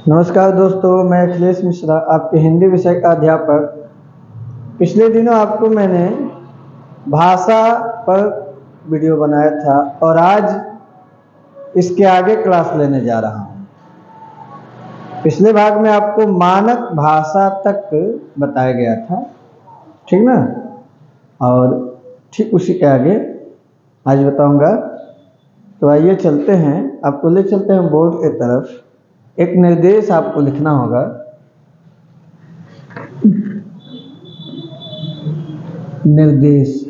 नमस्कार दोस्तों, मैं अखिलेश मिश्रा, आपके हिंदी विषय का अध्यापक। पिछले दिनों आपको मैंने भाषा पर वीडियो बनाया था और आज इसके आगे क्लास लेने जा रहा हूँ। पिछले भाग में आपको मानक भाषा तक बताया गया था, ठीक ना? और ठीक उसी के आगे आज बताऊँगा। तो आइए चलते हैं, आपको ले चलते हैं बोर्ड की तरफ। एक निर्देश आपको लिखना होगा। निर्देश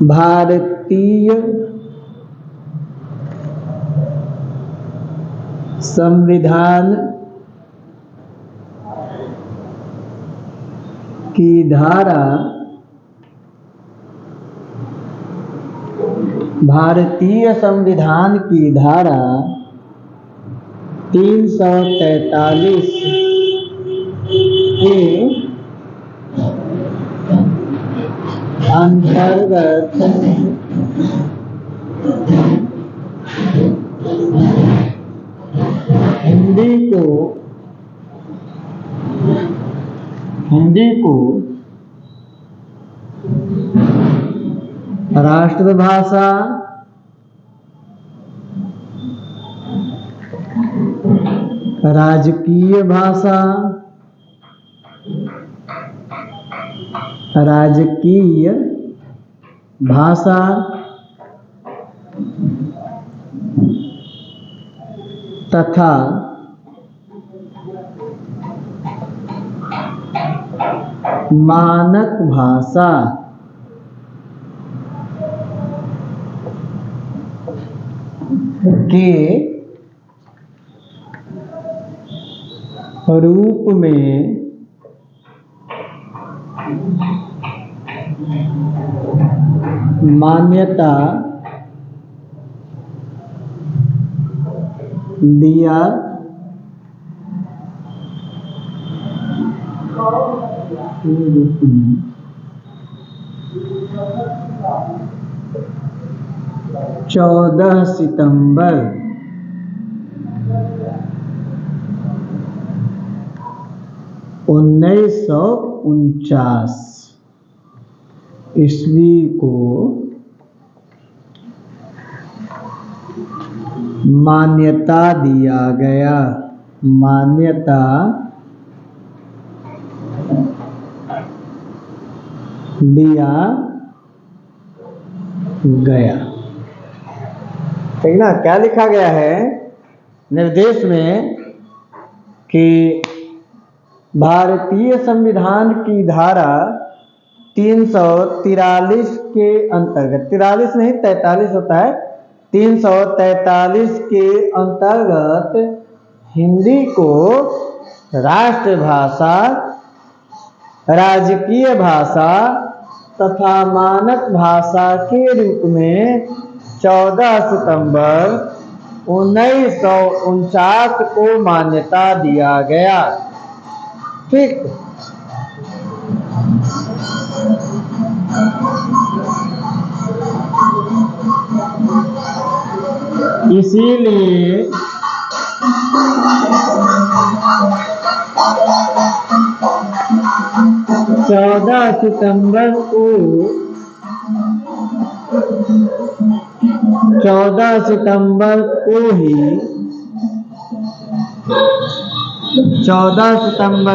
भारतीय संविधान की धारा भारतीय संविधान की धारा 343 के अंतर्गत हिंदी को राष्ट्रभाषा, राजकीय भाषा, तथा मानक भाषा के रूप में मान्यता दिया चौदह सितंबर 1949 ईस्वी को मान्यता दिया गया। ठीक ना? क्या लिखा गया है निर्देश में कि भारतीय संविधान की धारा 343 के अंतर्गत, 43 नहीं 43 होता है, 343 के अंतर्गत हिंदी को राष्ट्रभाषा, राजकीय भाषा तथा मानक भाषा के रूप में 14 सितंबर 1949 को मान्यता दिया गया। ठीक, इसीलिए 14 सितंबर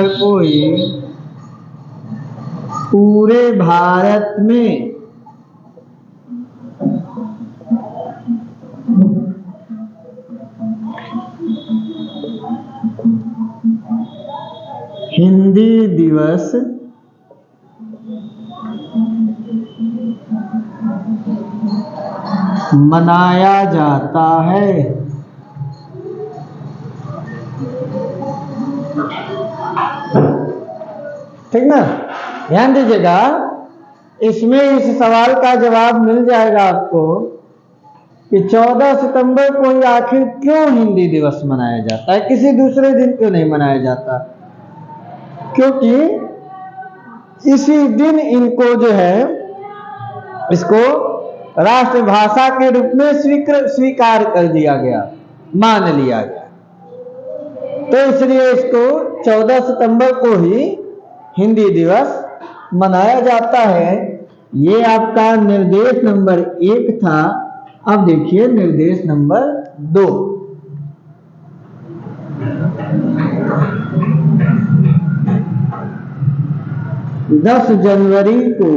को ही पूरे भारत में हिंदी दिवस मनाया जाता है। ठीक ना? ध्यान दीजिएगा, इसमें इस सवाल का जवाब मिल जाएगा आपको कि 14 सितंबर को ही आखिर क्यों हिंदी दिवस मनाया जाता है, किसी दूसरे दिन क्यों नहीं मनाया जाता? क्योंकि इसी दिन इनको जो है इसको राष्ट्रभाषा के रूप में स्वीकार कर दिया गया, मान लिया गया। तो इसलिए इसको 14 सितंबर को ही हिंदी दिवस मनाया जाता है। ये आपका निर्देश नंबर 1 था। अब देखिए निर्देश नंबर 2। 10 जनवरी को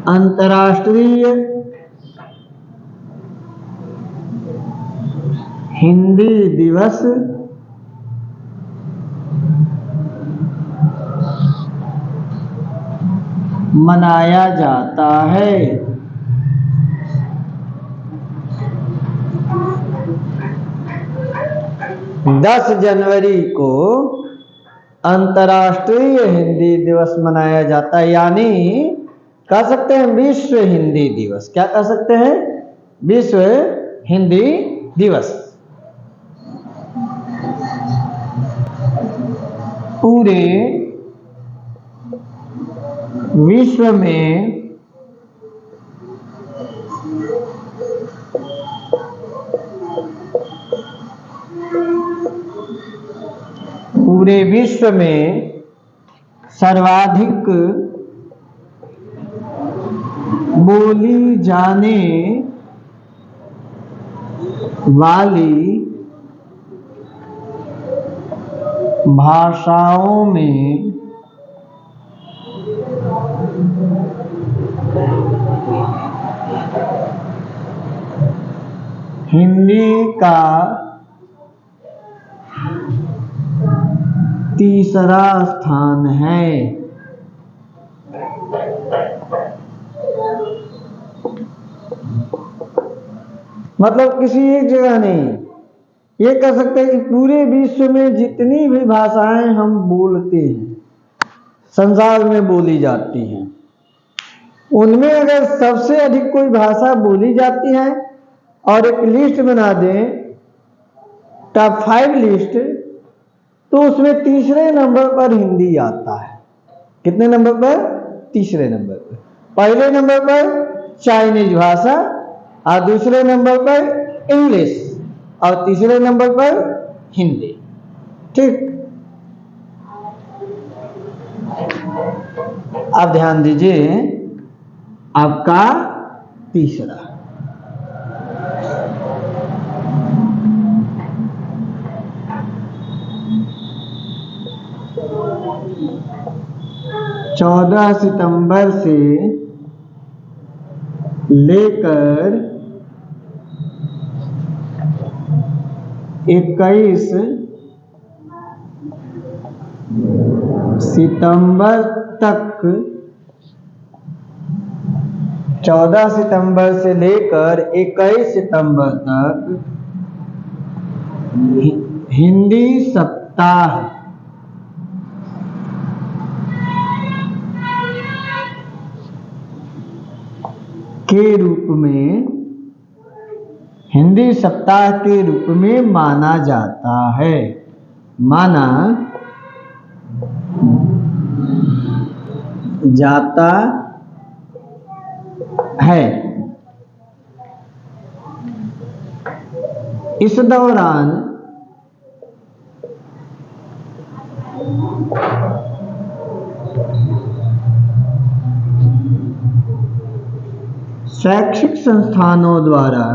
अंतर्राष्ट्रीय हिंदी दिवस मनाया जाता है। 10 जनवरी को अंतर्राष्ट्रीय हिंदी दिवस मनाया जाता है, यानी कह सकते हैं विश्व हिंदी दिवस। क्या कह सकते हैं? विश्व हिंदी दिवस। पूरे विश्व में सर्वाधिक बोली जाने वाली भाषाओं में हिंदी का तीसरा स्थान है। मतलब किसी एक जगह नहीं, ये कह सकते हैं कि पूरे विश्व में जितनी भी भाषाएं हम बोलते हैं, संसार में बोली जाती हैं, उनमें अगर सबसे अधिक कोई भाषा बोली जाती है और एक लिस्ट बना दें, टॉप 5 लिस्ट, तो उसमें तीसरे नंबर पर हिंदी आता है। कितने नंबर पर? तीसरे नंबर पर। पहले नंबर पर चाइनीज भाषा, और दूसरे नंबर पर इंग्लिश, और तीसरे नंबर पर हिंदी। ठीक, अब ध्यान दीजिए आपका तीसरा। चौदह सितंबर से लेकर 21 सितंबर तक, 14 सितंबर से लेकर 21 सितंबर तक हिंदी सप्ताह के रूप में, हिंदी सप्ताह के रूप में माना जाता है। माना जाता है। इस दौरान शैक्षिक संस्थानों द्वारा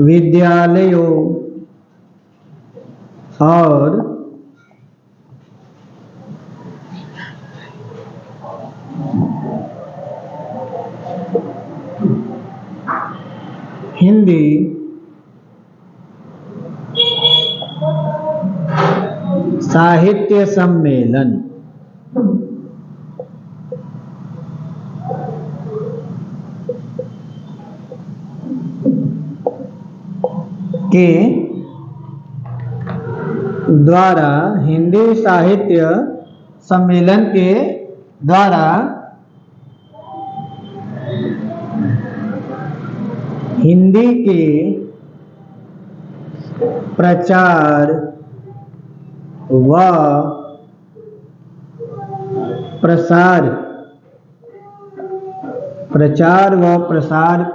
विद्यालयों और हिंदी साहित्य सम्मेलन के द्वारा, हिंदी साहित्य सम्मेलन के द्वारा हिंदी के प्रचार व प्रसार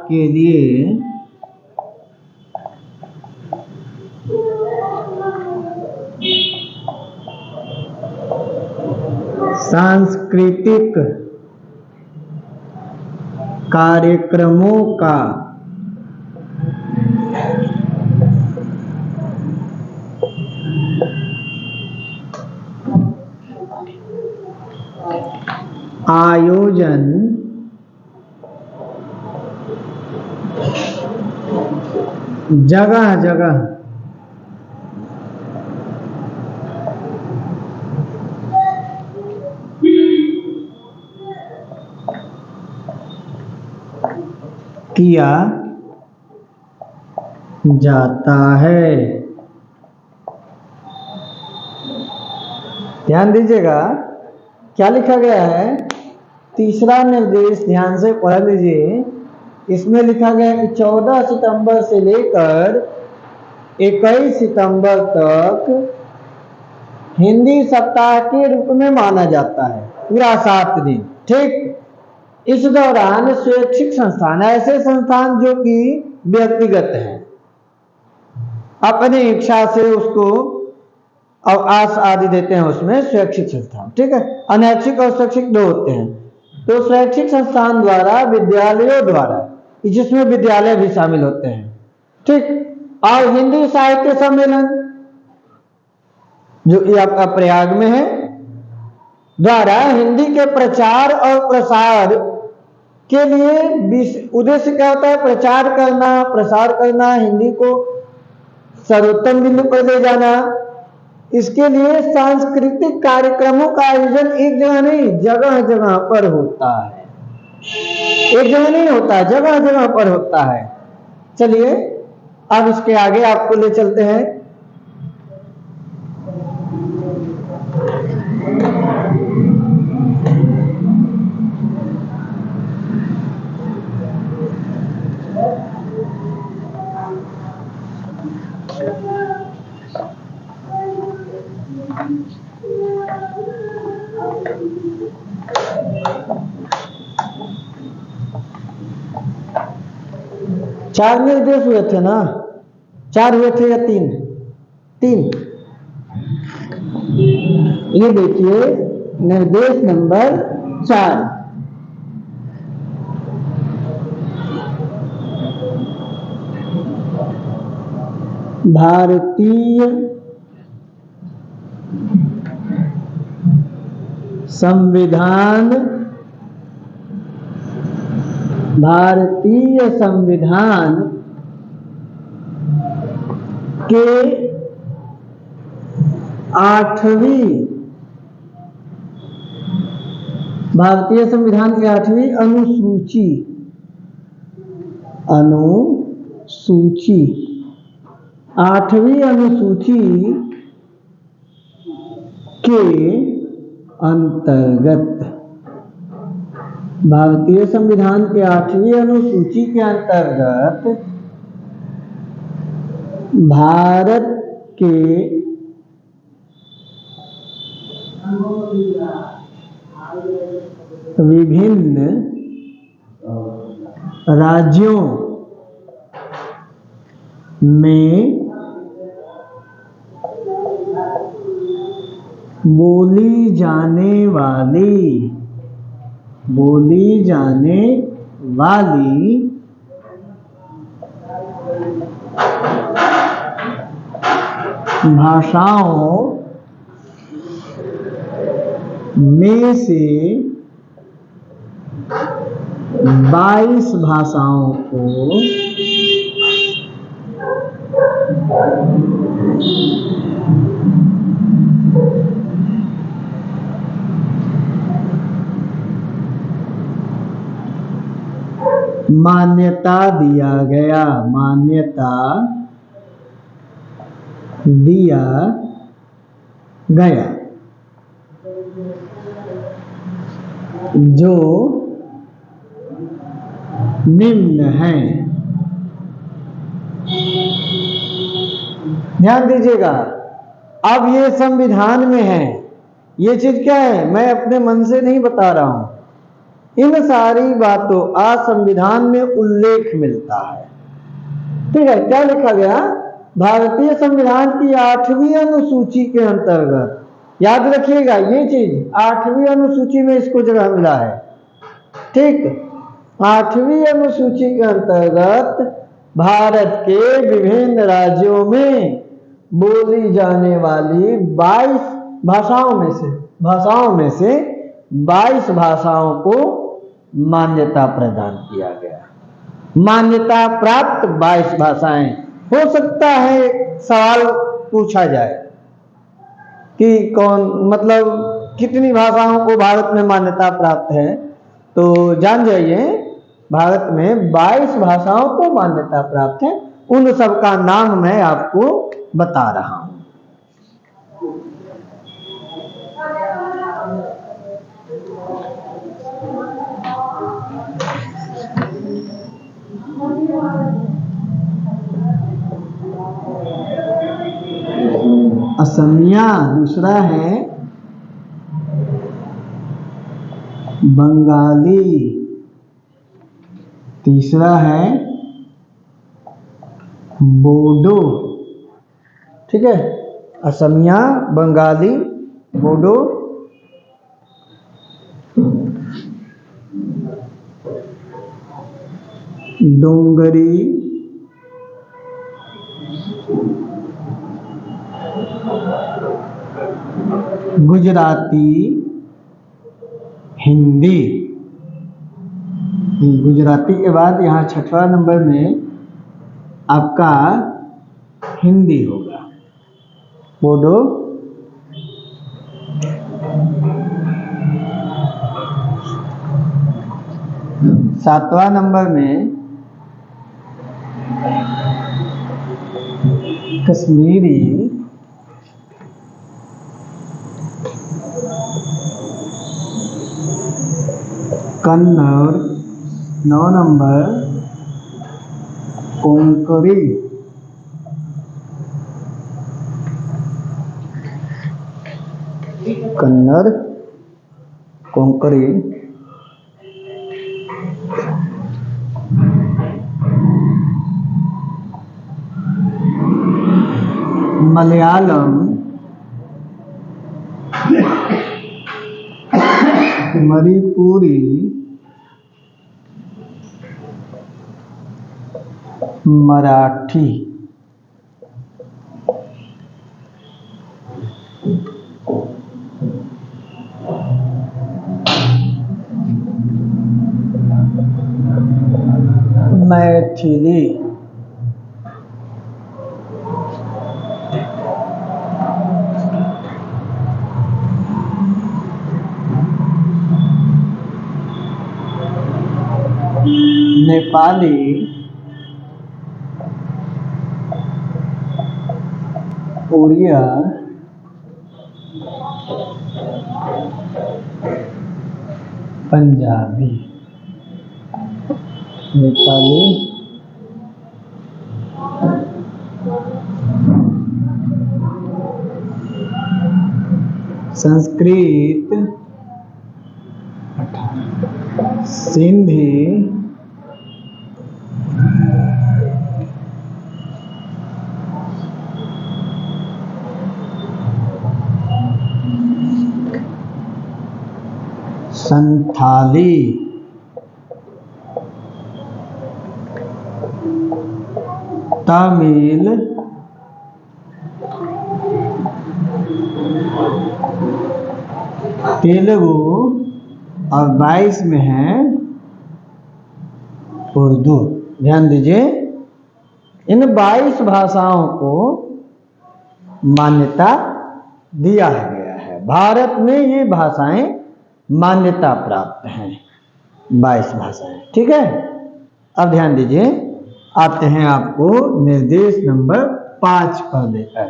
के लिए सांस्कृतिक कार्यक्रमों का आयोजन जगह जगह किया जाता है। ध्यान दीजिएगा क्या लिखा गया है। तीसरा निर्देश ध्यान से पढ़ लीजिए। इसमें लिखा गया कि 14 सितंबर से लेकर 21 सितंबर तक हिंदी सप्ताह के रूप में माना जाता है, पूरा 7 दिन। ठीक, इस दौरान शैक्षिक संस्थान, ऐसे संस्थान जो कि व्यक्तिगत हैं, अपनी इच्छा से उसको अवकाश आदि देते हैं, उसमें शैक्षिक संस्थान। ठीक है, अनैच्छिक और शैक्षिक दो होते हैं। तो शैक्षिक संस्थान द्वारा, विद्यालयों द्वारा, जिसमें विद्यालय भी शामिल होते हैं। ठीक, और हिंदी साहित्य सम्मेलन जो कि आपका प्रयाग में है, द्वारा हिंदी के प्रचार और प्रसार के लिए उद्देश्य क्या होता है? प्रचार करना, प्रसार करना, हिंदी को सर्वोत्तम बिंदु पर ले जाना। इसके लिए सांस्कृतिक कार्यक्रमों का आयोजन एक जगह नहीं, जगह जगह पर होता है। एक जगह नहीं होता, जगह जगह पर होता है। चलिए अब इसके आगे आपको ले चलते हैं। चार निर्देश हुए थे ना? 4 हुए थे या 3? 3। ये देखिए निर्देश नंबर 4, भारतीय संविधान के 8वीं भारतीय संविधान की 8वीं अनुसूची 8वीं अनुसूची के अंतर्गत, भारतीय संविधान के 8वीं अनुसूची के अंतर्गत भारत के विभिन्न राज्यों में बोली जाने वाली भाषाओं में से 22 भाषाओं को मान्यता दिया गया। दिया गया, जो निम्न है। ध्यान दीजिएगा, अब ये संविधान में है, ये चीज क्या है, मैं अपने मन से नहीं बता रहा हूं, इन सारी बातों आज संविधान में उल्लेख मिलता है। ठीक है, क्या लिखा गया, भारतीय संविधान की 8वीं अनुसूची के अंतर्गत, याद रखिएगा ये चीज, 8वीं अनुसूची में इसको जगह मिला है। ठीक, 8वीं अनुसूची के अंतर्गत भारत के विभिन्न राज्यों में बोली जाने वाली 22 भाषाओं में से 22 भाषाओं को मान्यता प्रदान किया गया। मान्यता प्राप्त 22 भाषाएं। हो सकता है सवाल पूछा जाए कि कौन, मतलब कितनी भाषाओं को भारत में मान्यता प्राप्त है, तो जान जाइए भारत में 22 भाषाओं को मान्यता प्राप्त है। उन सब का नाम मैं आपको बता रहा हूं। असमिया दूसरा है, बंगाली तीसरा है, बोडो। ठीक है, असमिया, बंगाली, बोडो, डोंगरी, गुजराती, हिंदी। गुजराती के बाद यहाँ 6वां नंबर में आपका हिंदी होगा, बोडो, 7वां नंबर में कश्मीरी, 9 नंबर कोंकणी, कन्नड़, कोंकणी, मलयालम, मणिपुरी, मराठी। मैथिली। नेपाली, उड़िया, पंजाबी। नेपाली, संस्कृत, सिंधी, संथाली, तमिल, तेलुगु और 22 में है उर्दू। ध्यान दीजिए, इन 22 भाषाओं को मान्यता दिया गया है। भारत में ये भाषाएं मान्यता प्राप्त हैं, 22 भाषाएं। ठीक है, अब ध्यान दीजिए, आते हैं आपको निर्देश नंबर 5 पर लेकर।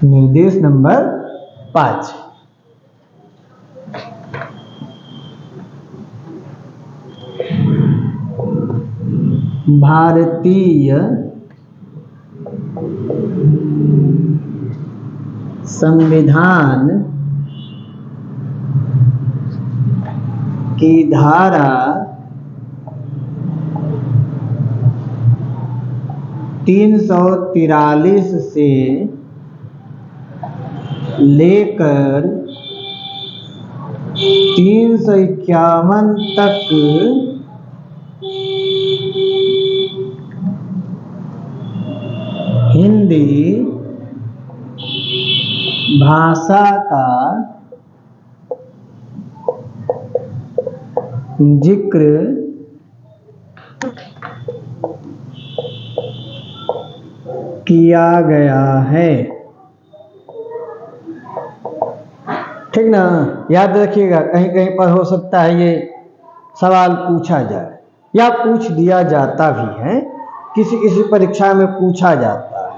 निर्देश नंबर 5, भारतीय संविधान की धारा 343 से लेकर 351 तक हिंदी भाषा का जिक्र किया गया है। ठीक ना, याद रखिएगा, कहीं कहीं पर हो सकता है ये सवाल पूछा जाए या पूछ दिया जाता भी है, किसी किसी परीक्षा में पूछा जाता है,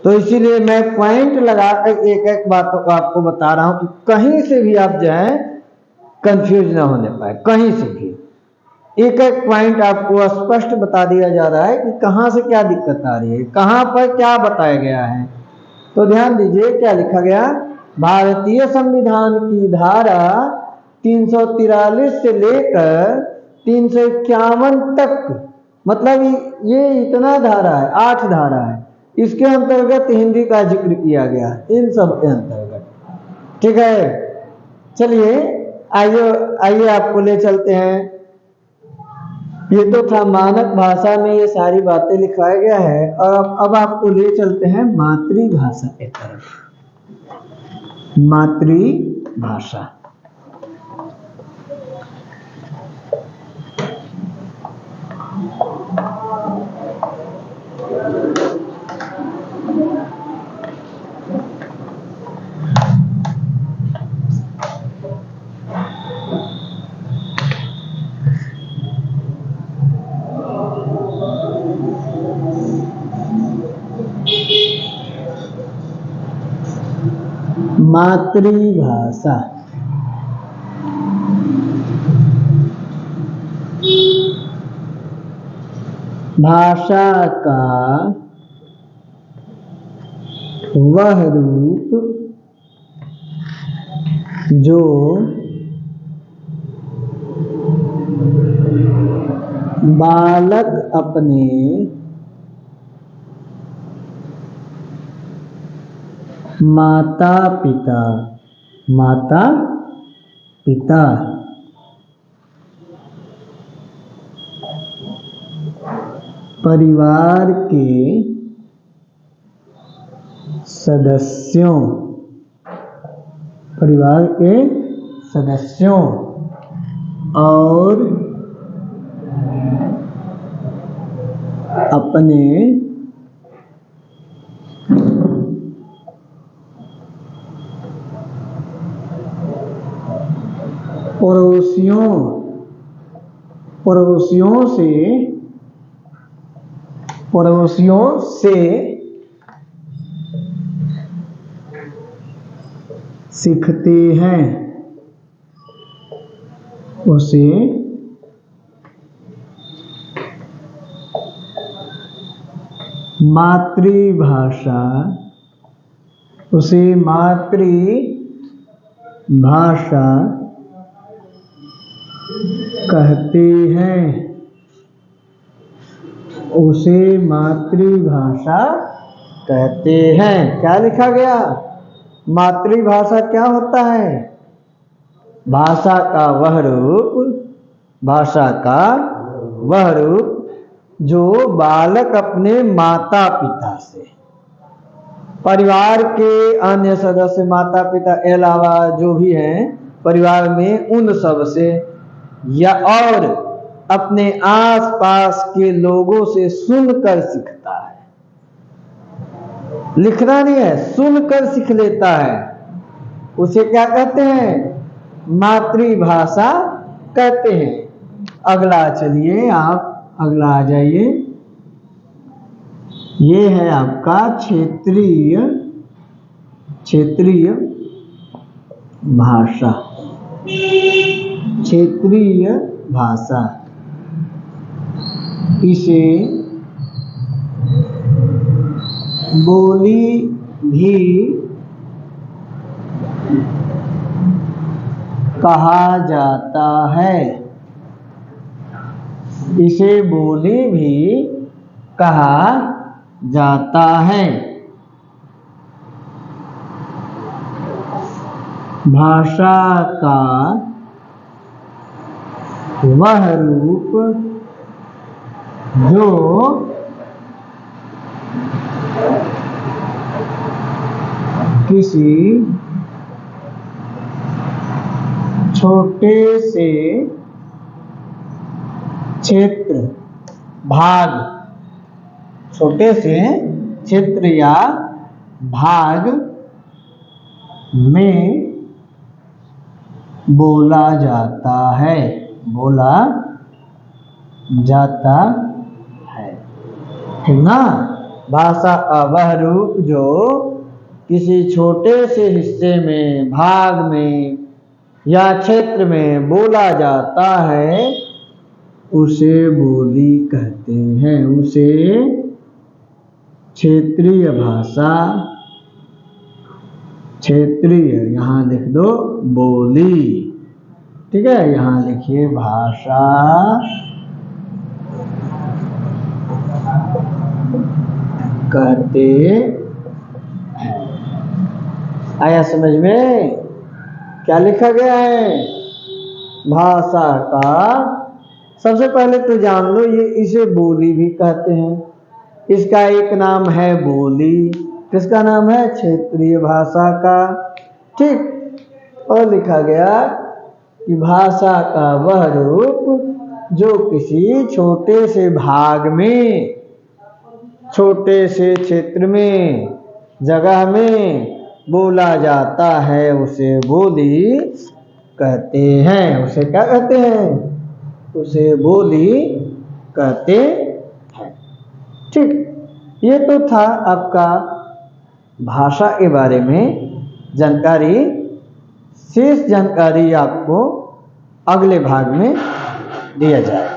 तो इसीलिए मैं पॉइंट लगाकर एक एक बातों को आपको बता रहा हूं कि कहीं से भी आप जो है कंफ्यूज ना होने पाए। कहीं से भी एक एक पॉइंट आपको स्पष्ट बता दिया जा रहा है कि कहां से क्या दिक्कत आ रही है, कहां पर क्या बताया गया है। तो ध्यान दीजिए क्या लिखा गया, भारतीय संविधान की धारा 343 से लेकर 351 तक, मतलब ये इतना धारा है, 8 धारा है, इसके अंतर्गत हिंदी का जिक्र किया गया, इन सब के अंतर्गत। ठीक है, चलिए आइए आपको ले चलते हैं। ये तो था मानक भाषा में ये सारी बातें लिखाया गया है, और अब आपको ले चलते हैं मातृभाषा की तरफ। मातृभाषा, मातृभाषा भाषा का वह रूप जो बालक अपने माता पिता परिवार के सदस्यों और अपने पड़ोसियों से सीखते हैं, उसे मातृभाषा कहते हैं। उसे मातृभाषा कहते हैं। क्या लिखा गया, मातृभाषा क्या होता है, भाषा का वह रूप जो बालक अपने माता पिता से, परिवार के अन्य सदस्य, माता पिता के अलावा जो भी हैं परिवार में, उन सब से या और अपने आसपास के लोगों से सुनकर सीखता है। लिखना नहीं है, सुनकर सीख लेता है, उसे क्या कहते हैं, मातृभाषा कहते हैं। अगला चलिए आप अगला आ जाइए, ये है आपका क्षेत्रीय क्षेत्रीय भाषा, क्षेत्रीय भाषा। इसे बोली भी कहा जाता है, इसे बोली भी कहा जाता है। भाषा का वह रूप जो किसी छोटे से क्षेत्र भाग, छोटे से क्षेत्र या भाग में बोला जाता है, बोला जाता है, ठीक ना। भाषा का वह रूप जो किसी छोटे से हिस्से में, भाग में या क्षेत्र में बोला जाता है उसे बोली कहते हैं, उसे क्षेत्रीय भाषा, क्षेत्रीय यहाँ लिख दो बोली, ठीक है। यहाँ लिखिए भाषा कहते हैं। आया समझ में क्या लिखा गया है? भाषा का सबसे पहले तो जान लो ये इसे बोली भी कहते हैं। इसका एक नाम है बोली, किसका नाम है? क्षेत्रीय भाषा का, ठीक। और लिखा गया कि भाषा का वह रूप जो किसी छोटे से भाग में, छोटे से क्षेत्र में, जगह में बोला जाता है उसे बोली कहते हैं। उसे क्या कहते हैं? उसे बोली कहते हैं, ठीक। ये तो था आपका भाषा के बारे में जानकारी। शेष जानकारी आपको अगले भाग में दिया जाएगा।